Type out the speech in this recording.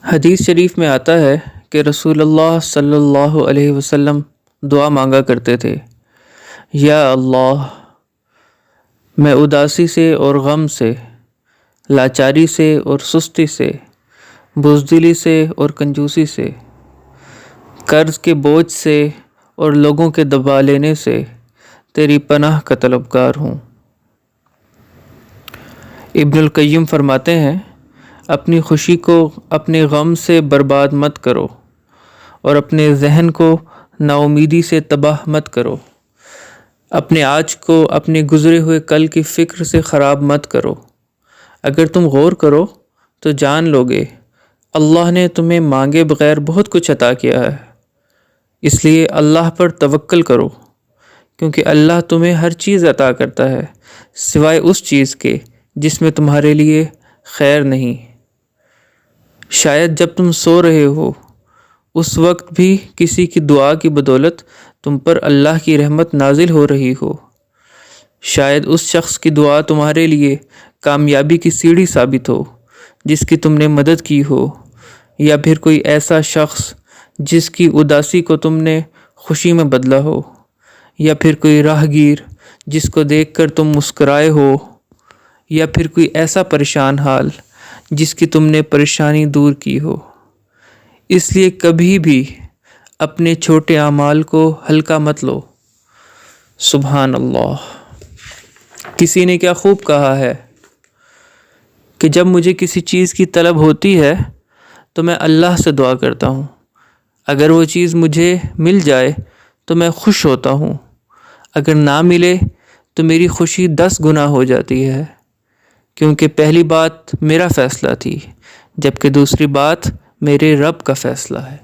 حدیث شریف میں آتا ہے کہ رسول اللہ صلی اللہ علیہ وسلم دعا مانگا کرتے تھے، یا اللہ، میں اداسی سے اور غم سے، لاچاری سے اور سستی سے، بزدلی سے اور کنجوسی سے، قرض کے بوجھ سے اور لوگوں کے دبا لینے سے تیری پناہ کا طلبگار ہوں۔ ابن القیم فرماتے ہیں، اپنی خوشی کو اپنے غم سے برباد مت کرو اور اپنے ذہن کو نا امیدی سے تباہ مت کرو۔ اپنے آج کو اپنے گزرے ہوئے کل کی فکر سے خراب مت کرو۔ اگر تم غور کرو تو جان لوگے اللہ نے تمہیں مانگے بغیر بہت کچھ عطا کیا ہے۔ اس لیے اللہ پر توکل کرو، کیونکہ اللہ تمہیں ہر چیز عطا کرتا ہے سوائے اس چیز کے جس میں تمہارے لیے خیر نہیں۔ شاید جب تم سو رہے ہو اس وقت بھی کسی کی دعا کی بدولت تم پر اللہ کی رحمت نازل ہو رہی ہو۔ شاید اس شخص کی دعا تمہارے لیے کامیابی کی سیڑھی ثابت ہو جس کی تم نے مدد کی ہو، یا پھر کوئی ایسا شخص جس کی اداسی کو تم نے خوشی میں بدلا ہو، یا پھر کوئی راہگیر جس کو دیکھ کر تم مسکرائے ہو، یا پھر کوئی ایسا پریشان حال جس کی تم نے پریشانی دور کی ہو۔ اس لیے کبھی بھی اپنے چھوٹے اعمال کو ہلکا مت لو۔ سبحان اللہ۔ کسی نے کیا خوب کہا ہے کہ جب مجھے کسی چیز کی طلب ہوتی ہے تو میں اللہ سے دعا کرتا ہوں، اگر وہ چیز مجھے مل جائے تو میں خوش ہوتا ہوں، اگر نہ ملے تو میری خوشی 10 گنا ہو جاتی ہے، کیونکہ پہلی بات میرا فیصلہ تھی جبکہ دوسری بات میرے رب کا فیصلہ ہے۔